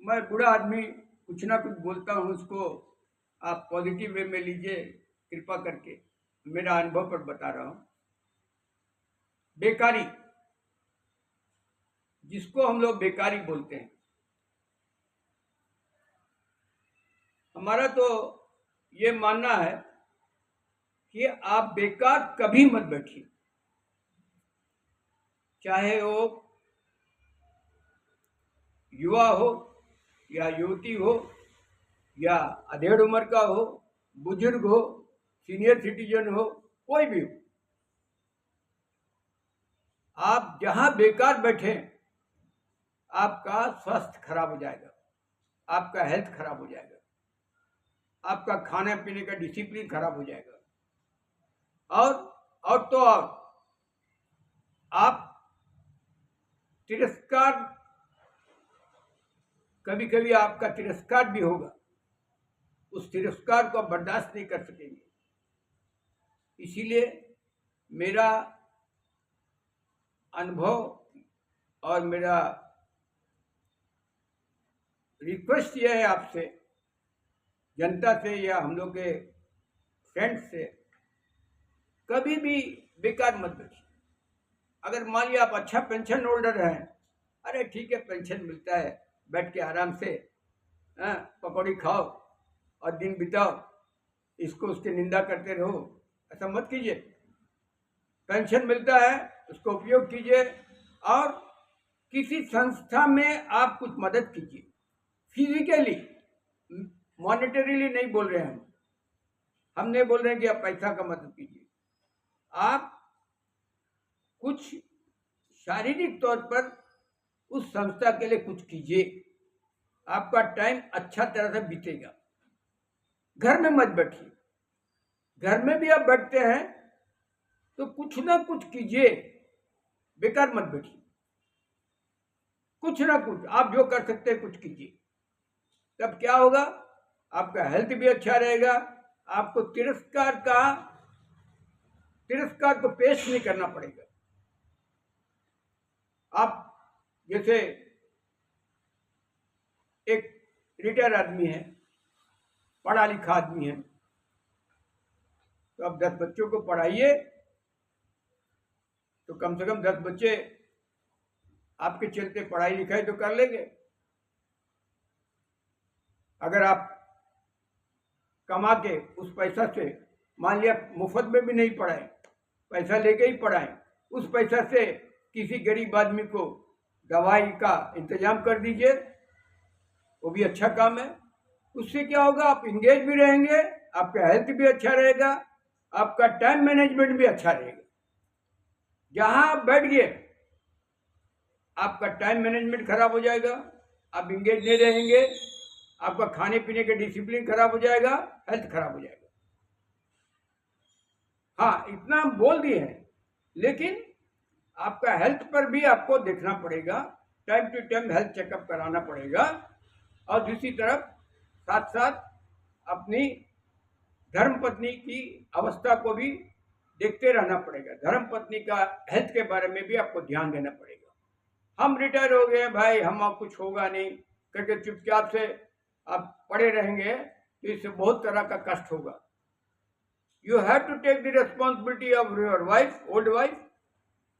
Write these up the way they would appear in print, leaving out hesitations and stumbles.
मैं बूढ़ा आदमी कुछ ना कुछ बोलता हूँ, उसको आप पॉजिटिव वे में लीजिए कृपा करके। मेरा अनुभव पर बता रहा हूँ। बेकारी, जिसको हम लोग बेकारी बोलते हैं, हमारा तो ये मानना है कि आप बेकार कभी मत बैठिए, चाहे वो युवा हो या युवती हो या अधेड़ उम्र का हो, बुजुर्ग हो, सीनियर सिटीजन हो, कोई भी हो। आप जहां बेकार बैठे आपका स्वास्थ्य खराब हो जाएगा, आपका हेल्थ खराब हो जाएगा, आपका खाने पीने का डिसिप्लिन खराब हो जाएगा। और तो और आप तिरस्कार, कभी कभी आपका तिरस्कार भी होगा, उस तिरस्कार को बर्दाश्त नहीं कर सकेंगे। इसीलिए मेरा अनुभव और मेरा रिक्वेस्ट यह है आपसे, जनता से या हम लोग के फ्रेंड्स से, कभी भी बेकार मत बैठिए। अगर मान लिया आप अच्छा पेंशन होल्डर हैं, अरे ठीक है, पेंशन मिलता है, बैठ के आराम से पकौड़ी खाओ और दिन बिताओ, इसको उसकी निंदा करते रहो, ऐसा मत कीजिए। पेंशन मिलता है, उसको उपयोग कीजिए और किसी संस्था में आप कुछ मदद कीजिए, फिजिकली, मॉनेटरीली नहीं बोल रहे हैं हम नहीं बोल रहे हैं कि आप पैसा का मदद कीजिए। आप कुछ शारीरिक तौर पर उस संस्था के लिए कुछ कीजिए, आपका टाइम अच्छा तरह से बीतेगा। घर में मत बैठिए, घर में भी आप बैठते हैं तो कुछ ना कुछ कीजिए, बेकार मत बैठिए। कुछ ना कुछ आप जो कर सकते हैं कुछ कीजिए, तब क्या होगा, आपका हेल्थ भी अच्छा रहेगा, आपको तिरस्कार को पेश नहीं करना पड़ेगा। आप जैसे एक रिटायर आदमी है, पढ़ा लिखा आदमी है, तो अब 10 बच्चों को पढ़ाइए तो कम से कम 10 बच्चे आपके चलते पढ़ाई लिखाई तो कर लेंगे। अगर आप कमा के उस पैसा से, मान लिया मुफ्त में भी नहीं पढ़ाए, पैसा लेके ही पढ़ाए, उस पैसा से किसी गरीब आदमी को दवाई का इंतजाम कर दीजिए, वो भी अच्छा काम है। उससे क्या होगा, आप इंगेज भी रहेंगे, आपका हेल्थ भी अच्छा रहेगा, आपका टाइम मैनेजमेंट भी अच्छा रहेगा। जहां आप बैठ गए आपका टाइम मैनेजमेंट खराब हो जाएगा, आप इंगेज नहीं रहेंगे, आपका खाने पीने का डिसिप्लिन खराब हो जाएगा, हेल्थ खराब हो जाएगा। हाँ, इतना हम बोल दिए हैं, लेकिन आपका हेल्थ पर भी आपको देखना पड़ेगा, time to time health checkup कराना पड़ेगा। और दूसरी तरफ साथ साथ अपनी धर्मपत्नी की अवस्था को भी देखते रहना पड़ेगा। धर्मपत्नी का हेल्थ के बारे में भी आपको ध्यान देना पड़ेगा। हम रिटायर हो गए भाई, हम कुछ होगा नहीं करके चुपचाप से आप पड़े रहेंगे तो इससे बहुत तरह का कष्ट होगा। You have to take the responsibility of your wife, old wife,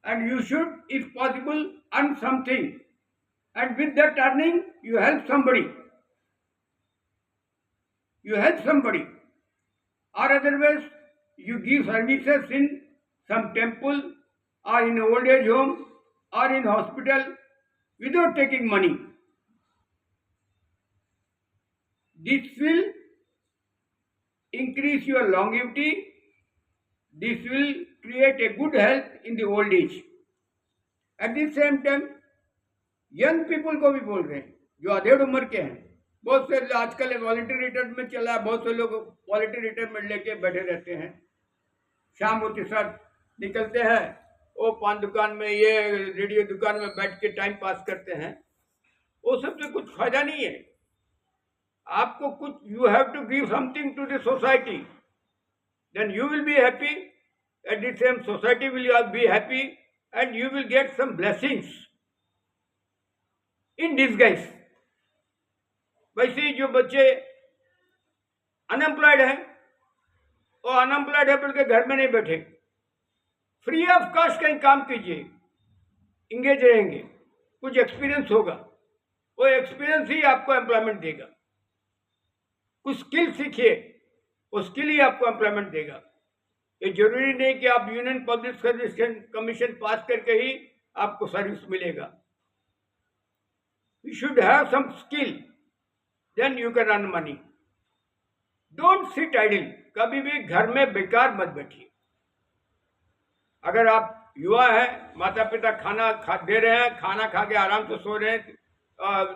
and you should, if possible, earn something. And with that earning, you help somebody. You help somebody. Or otherwise, you give services in some temple or in an old age home or in hospital without taking money. This will increase your longevity. This will create a good health in the old age. At the same time, young people को भी बोल रहे हैं जो अधेड़ उम्र के हैं। बहुत से आजकल वॉलंटियर रिटायरमेंट में चला है, बहुत से लोग वॉलंटियर रिटायरमेंट लेके बैठे रहते हैं, शाम होते साथ निकलते हैं, वो पान दुकान में, ये रेडियो दुकान में बैठ के टाइम पास करते हैं। वो सबसे कुछ फायदा नहीं है। आपको कुछ, you have to give something to the society, then you will be happy, at the same society will be happy, and you will get some blessings in disguise. वैसे ही जो बच्चे अनएम्प्लॉयड हैं, वो अनएम्प्लॉयड है बोल के घर में नहीं बैठे, फ्री ऑफ कॉस्ट कहीं काम कीजिए, इंगेज रहेंगे, कुछ एक्सपीरियंस होगा, वो एक्सपीरियंस ही आपको एम्प्लॉयमेंट देगा। कुछ स्किल सीखिए, वो स्किल ही आपको एम्प्लॉयमेंट देगा। ये जरूरी नहीं कि आप union public service commission pass करके ही आपको सर्विस मिलेगा। You should have some skill, then you can earn money. Don't sit idle, कभी भी घर में बेकार मत बैठिए। अगर आप युवा हैं, माता पिता खाना दे रहे हैं, खाना खा के आराम से सो रहे हैं,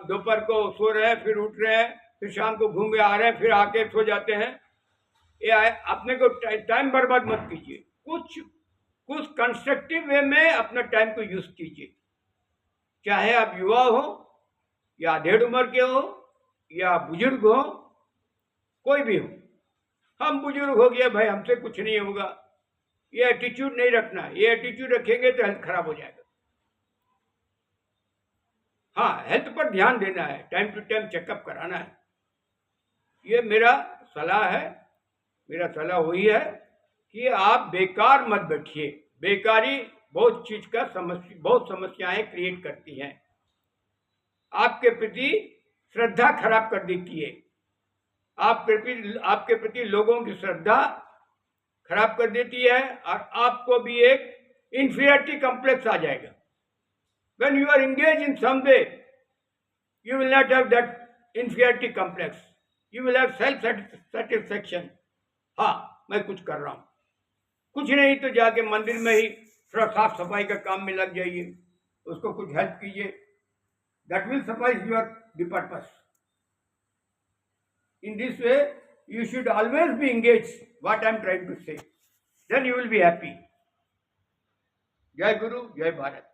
दोपहर को सो रहे हैं, फिर उठ रहे हैं, फिर शाम को घूम के आ रहे हैं, फिर आके सो जाते हैं, ये अपने को टाइम बर्बाद मत कीजिए। कुछ कंस्ट्रक्टिव वे में अपना टाइम को यूज कीजिए। चाहे आप युवा हो या आधेड़ उम्र के हो या बुजुर्ग हो, कोई भी हो। हम बुजुर्ग हो गया भाई, हमसे कुछ नहीं होगा, ये एटीट्यूड नहीं रखना। ये एटीट्यूड रखेंगे तो हेल्थ खराब हो जाएगा। हाँ, हेल्थ पर ध्यान देना है, टाइम टू टाइम चेकअप कराना है। ये मेरा सलाह है। मेरा सलाह वही है कि आप बेकार मत बैठिए। बेकारी बहुत चीज का बहुत समस्याएं क्रिएट करती हैं, आपके प्रति श्रद्धा खराब कर देती है, आपके प्रति लोगों की श्रद्धा खराब कर देती है, और आपको भी एक इंफीरियरिटी कॉम्प्लेक्स आ जाएगा। When you are engaged in some way, you will not have that inferiority complex. You will have self satisfaction. हाँ, मैं कुछ कर रहा हूँ। कुछ नहीं तो जाके मंदिर में ही थोड़ा साफ सफाई का काम में लग जाइए, उसको कुछ हेल्प कीजिए। That will suffice your purpose. In this way, you should always be engaged. What I am trying to say, then you will be happy. जय गुरु, जय भारत।